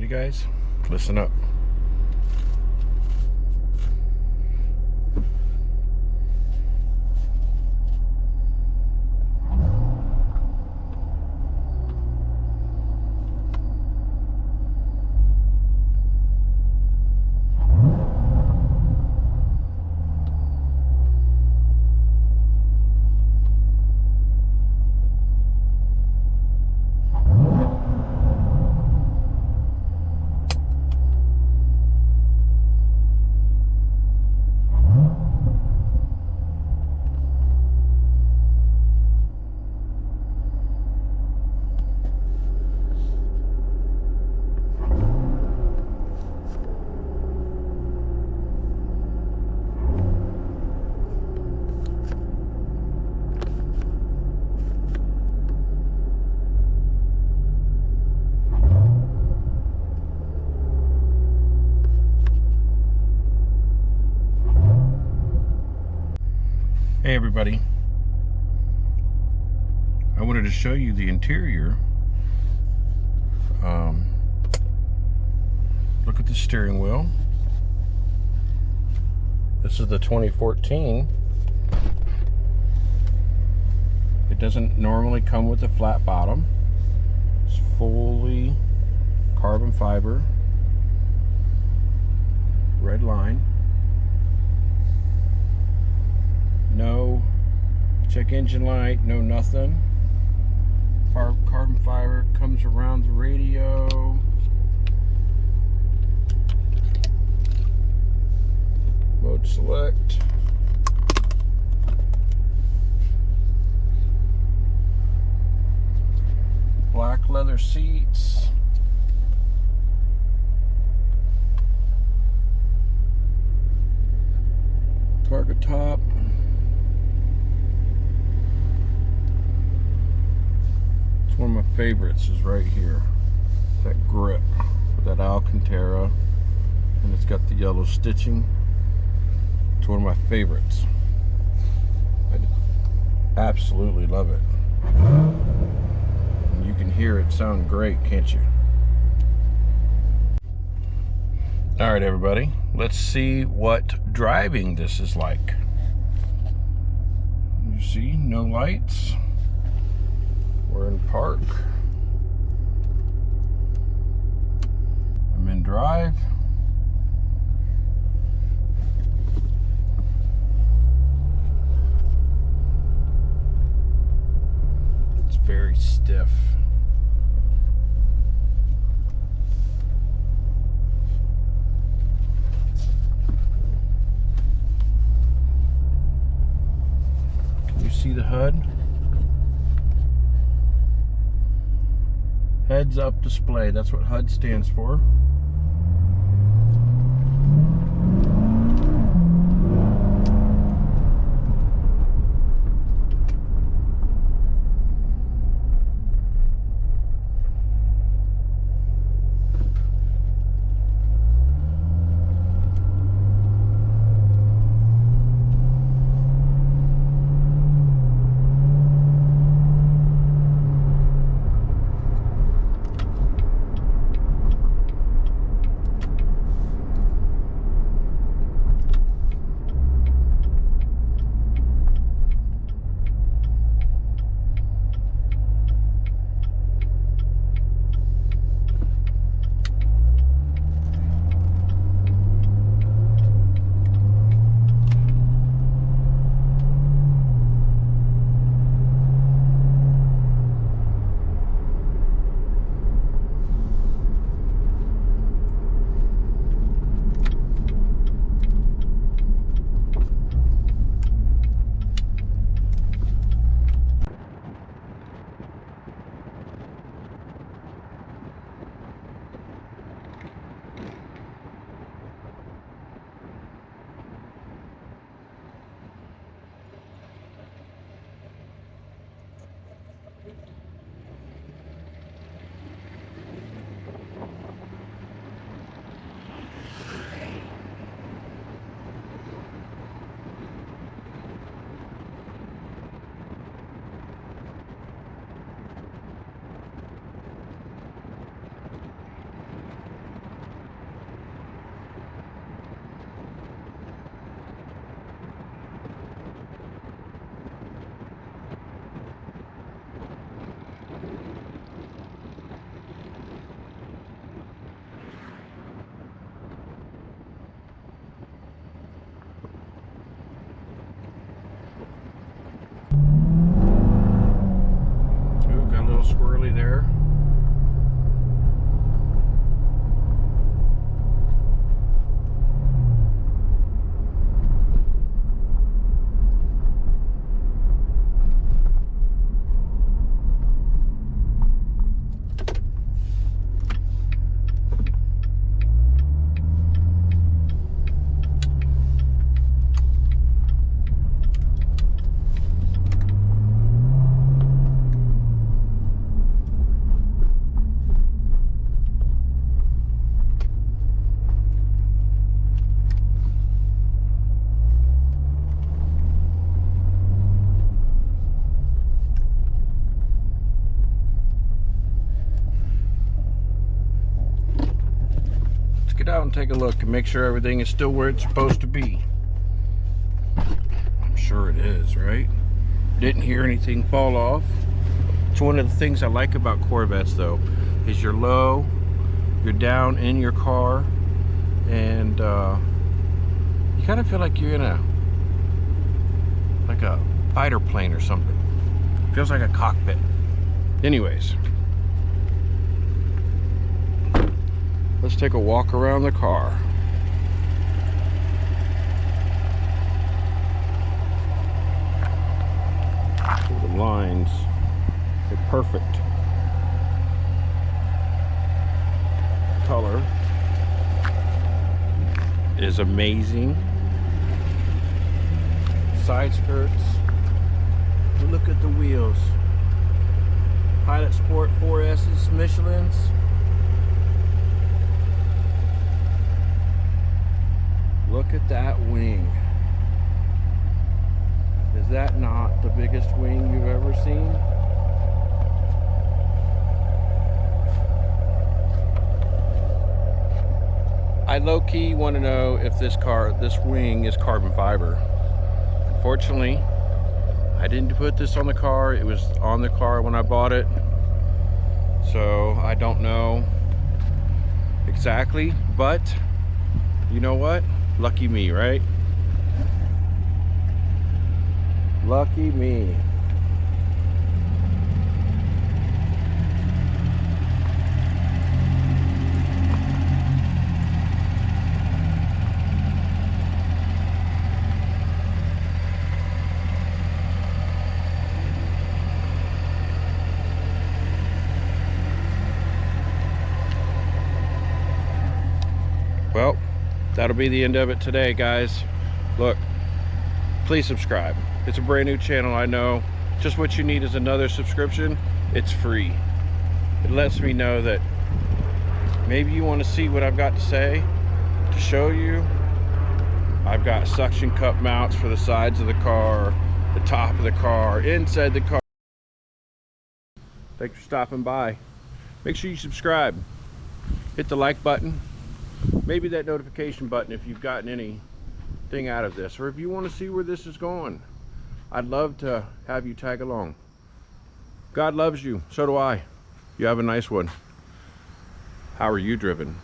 Ready, guys? Listen up. Hey everybody, I wanted to show you the interior. Look at the steering wheel. This is the 2014. It doesn't normally come with a flat bottom. It's fully carbon fiber, red line. No check engine light, no nothing. Carbon fiber comes around the radio. Mode select. Black leather seats. Target top. One of my favorites is right here, that grip with that Alcantara, and it's got the yellow stitching. It's one of my favorites. I absolutely love it. And you can hear it sound great, can't you? All right, everybody, let's see what driving this is like. You see, no lights. We're in park. I'm in drive. It's very stiff. Can you see the HUD? Heads up display, that's what HUD stands for. it out and take a look and make sure everything is still where it's supposed to be. I'm sure it is, right? Didn't hear anything fall off. It's one of the things I like about Corvettes though, is you're low, you're down in your car, and you kind of feel like you're in a fighter plane or something. Feels like a cockpit. Anyways, let's take a walk around the car. So the lines are perfect. Color is amazing. Side skirts. Look at the wheels. Pilot Sport 4S's, Michelin's. Look at that wing. Is that not the biggest wing you've ever seen? I low-key want to know if this wing is carbon fiber. Unfortunately, I didn't put this on the car. It was on the car when I bought it. So I don't know exactly, but you know what? Lucky me, right? Lucky me. Well, that'll be the end of it today, guys. Look, please subscribe. It's a brand new channel, I know. Just what you need is another subscription. It's free. It lets me know that maybe you want to see what I've got to say, to show you. I've got suction cup mounts for the sides of the car, the top of the car, inside the car. Thanks for stopping by. Make sure you subscribe. Hit the like button. Maybe that notification button if you've gotten anything out of this, or if you want to see where this is going. I'd love to have you tag along. God loves you, so do I. You have a nice one. How are you driven?